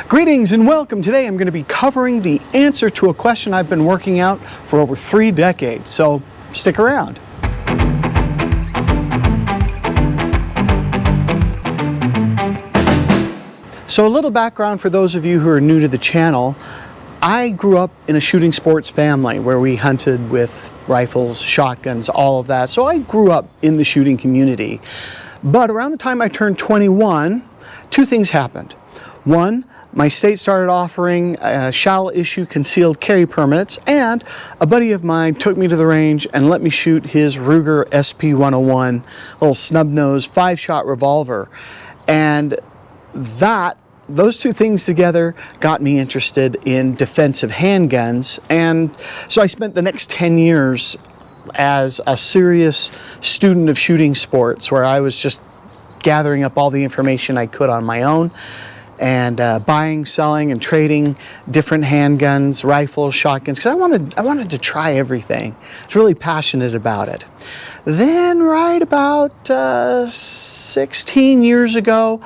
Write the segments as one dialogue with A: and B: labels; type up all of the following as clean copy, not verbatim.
A: Greetings and welcome. Today I'm going to be covering the answer to a question I've been working out for over 3 decades, so stick around. So a little background for those of you who are new to the channel. I grew up in a shooting sports family where we hunted with rifles, shotguns, all of that. So I grew up in the shooting community. But around the time I turned 21, 2 things happened. One, my state started offering shall issue concealed carry permits, and a buddy of mine took me to the range and let me shoot his Ruger SP-101, little snub-nosed 5-shot revolver. And those 2 things together got me interested in defensive handguns, and so I spent the next 10 years as a serious student of shooting sports, where I was just gathering up all the information I could on my own, and buying, selling, and trading different handguns, rifles, shotguns, because I wanted to try everything. I was really passionate about it. Then right about 16 years ago,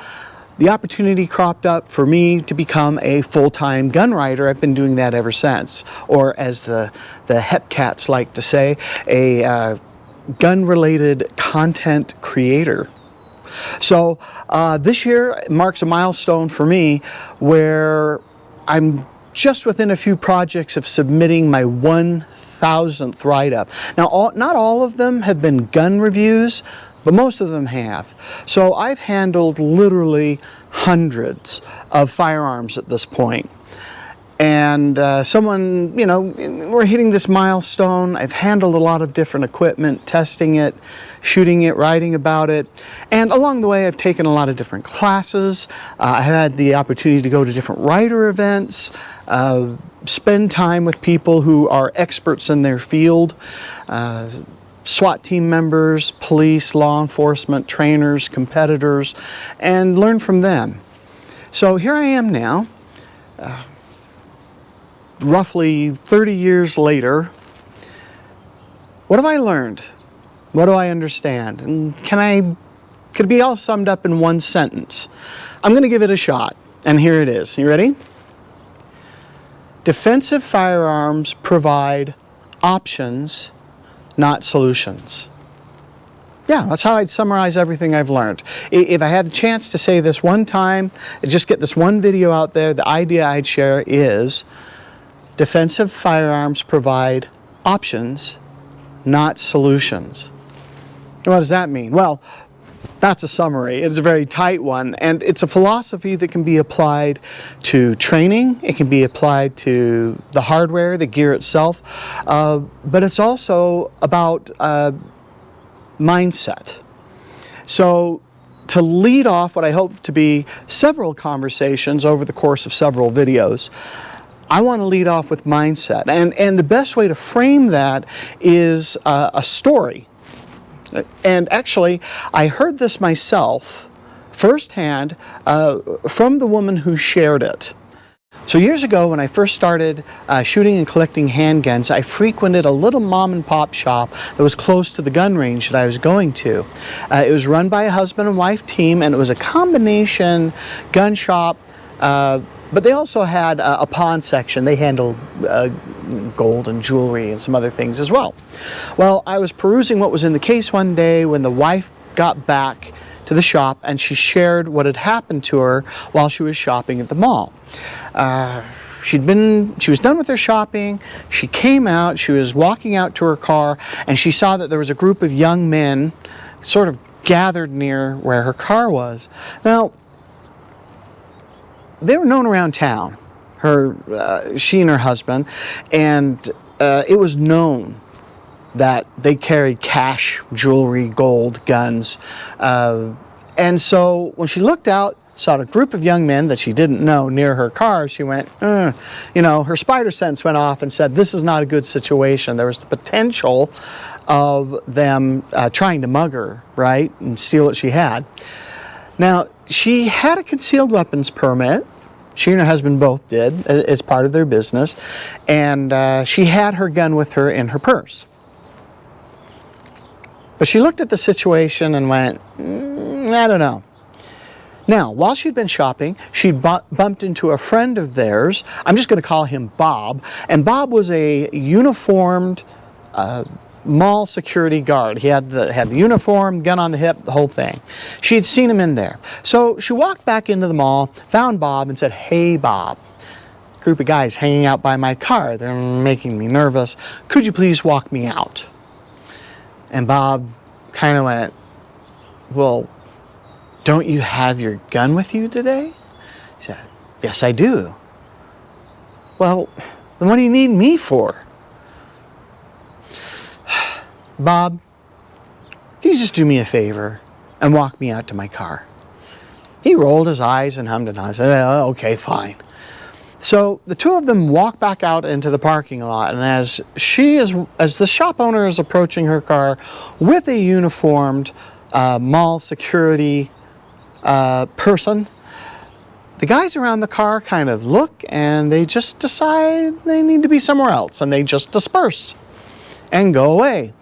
A: the opportunity cropped up for me to become a full-time gun writer. I've been doing that ever since, or as the Hepcats like to say, a gun-related content creator. So this year marks a milestone for me where I'm just within a few projects of submitting my 1,000th write-up. Now, not all of them have been gun reviews, but most of them have. So I've handled literally hundreds of firearms at this point. And we're hitting this milestone. I've handled a lot of different equipment, testing it, shooting it, writing about it. And along the way, I've taken a lot of different classes. I've had the opportunity to go to different writer events, spend time with people who are experts in their field, SWAT team members, police, law enforcement, trainers, competitors, and learn from them. So here I am now. Roughly 30 years later. What have I learned? What do I understand? And could it be all summed up in one sentence? I'm going to give it a shot, and here it is. You ready? Defensive firearms provide options, not solutions. Yeah, that's how I'd summarize everything I've learned. If I had the chance to say this one time, just get this one video out there, the idea I'd share is defensive firearms provide options, not solutions. What does that mean? Well, that's a summary. It's a very tight one, and it's a philosophy that can be applied to training. It can be applied to the hardware, the gear itself, but it's also about mindset. So to lead off what I hope to be several conversations over the course of several videos, I want to lead off with mindset. And the best way to frame that is a story. And actually, I heard this myself firsthand from the woman who shared it. So years ago, when I first started shooting and collecting handguns, I frequented a little mom and pop shop that was close to the gun range that I was going to. It was run by a husband and wife team, and it was a combination gun shop, but they also had a pawn section. They handled gold and jewelry and some other things as well. Well, I was perusing what was in the case one day when the wife got back to the shop, and she shared what had happened to her while she was shopping at the mall. She was done with her shopping. She came out, she was walking out to her car, and she saw that there was a group of young men sort of gathered near where her car was. Now, they were known around town, she and her husband, and it was known that they carried cash, jewelry, gold, guns. And so when she looked out, saw a group of young men that she didn't know near her car, she went, her spider sense went off and said, this is not a good situation. There was the potential of them trying to mug her, right, and steal what she had. Now, she had a concealed weapons permit. She and her husband both did as part of their business. And she had her gun with her in her purse. But she looked at the situation and went, I don't know. Now, while she'd been shopping, she'd bumped into a friend of theirs. I'm just going to call him Bob. And Bob was a uniformed mall security guard. He had the uniform, gun on the hip, the whole thing. She had seen him in there. So she walked back into the mall, found Bob, and said, "Hey, Bob. Group of guys hanging out by my car. They're making me nervous. Could you please walk me out?" And Bob kind of went, "Well, don't you have your gun with you today?" She said, "Yes, I do." "Well, then what do you need me for?" "Bob, can you just do me a favor and walk me out to my car?" He rolled his eyes and hummed and hummed. Said, "Okay, fine." So the two of them walk back out into the parking lot, and as the shop owner is approaching her car with a uniformed mall security person, the guys around the car kind of look and they just decide they need to be somewhere else, and they just disperse and go away.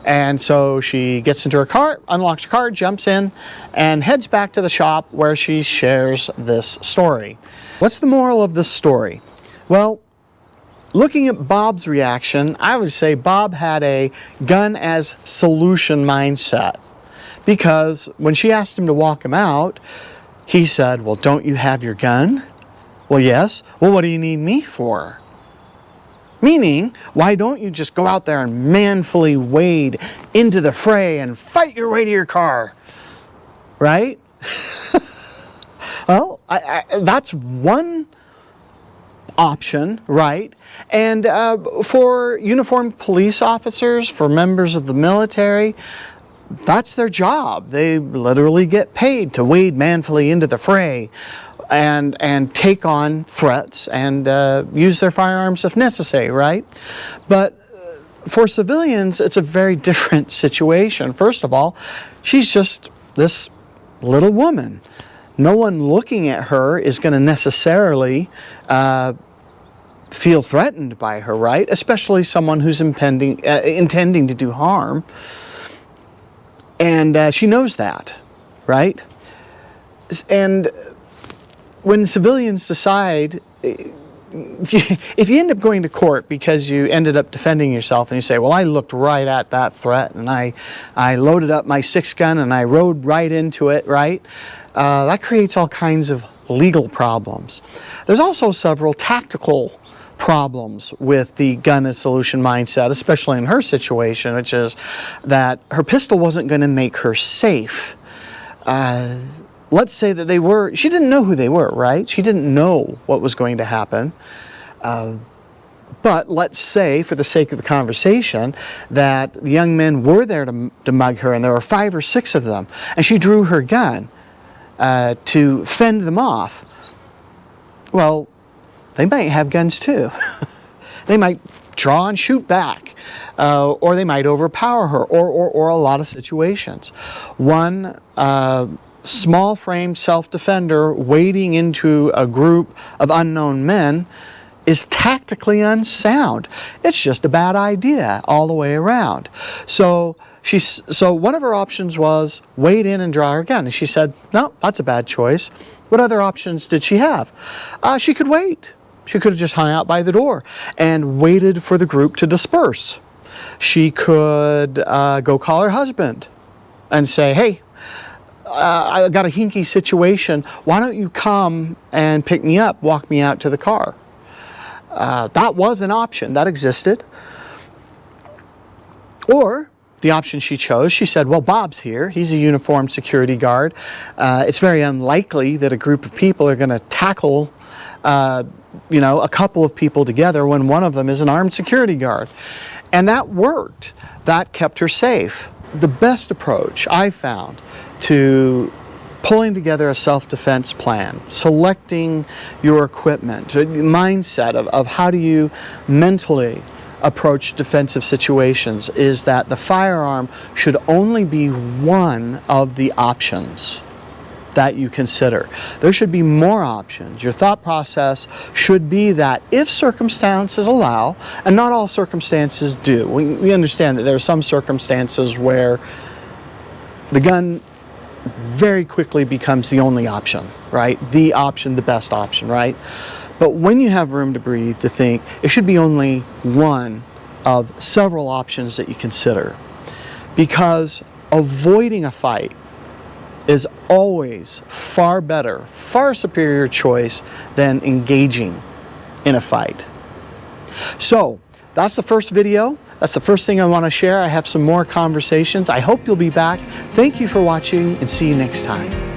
A: And so she gets into her car, unlocks her car, jumps in, and heads back to the shop where she shares this story. What's the moral of this story? Well, looking at Bob's reaction, I would say Bob had a gun as solution mindset. Because when she asked him to walk him out, he said, "Well, don't you have your gun?" "Well, yes." "Well, what do you need me for?" Meaning, why don't you just go out there and manfully wade into the fray and fight your way to your car? Right? Well, that's one option, right? And for uniformed police officers, for members of the military, that's their job. They literally get paid to wade manfully into the fray and take on threats and use their firearms if necessary, right? But for civilians, it's a very different situation. First of all, she's just this little woman. No one looking at her is going to necessarily feel threatened by her, right? Especially someone who's intending to do harm. And she knows that, right? And when civilians decide, if you end up going to court because you ended up defending yourself and you say, "Well, I looked right at that threat and I loaded up my 6-gun and I rode right into it," right? That creates all kinds of legal problems. There's also several tactical problems with the gun as solution mindset, especially in her situation, which is that her pistol wasn't going to make her safe. Let's say that she didn't know who they were, right? She didn't know what was going to happen. But let's say, for the sake of the conversation, that the young men were there to mug her, and there were 5 or 6 of them, and she drew her gun to fend them off. Well, they might have guns too. They might draw and shoot back, or they might overpower her, or a lot of situations. One small frame self-defender wading into a group of unknown men is tactically unsound. It's just a bad idea all the way around. So one of her options was wade in and draw her gun. And she said, "No, that's a bad choice." What other options did she have? She could wait. She could have just hung out by the door and waited for the group to disperse. She could go call her husband and say, "Hey, I got a hinky situation. Why don't you come and pick me up, walk me out to the car?" That was an option that existed. Or the option she chose, she said, "Well, Bob's here. He's a uniformed security guard. It's very unlikely that a group of people are going to tackle a couple of people together when one of them is an armed security guard." And that worked. That kept her safe. The best approach I found to pulling together a self-defense plan, selecting your equipment, mindset of how do you mentally approach defensive situations, is that the firearm should only be one of the options that you consider. There should be more options. Your thought process should be that if circumstances allow, and not all circumstances do, we understand that there are some circumstances where the gun very quickly becomes the only option, right? The option, the best option, right? But when you have room to breathe, to think, it should be only one of several options that you consider. Because avoiding a fight is always far better, far superior choice than engaging in a fight. So that's the first video. That's the first thing I want to share. I have some more conversations. I hope you'll be back. Thank you for watching, and see you next time.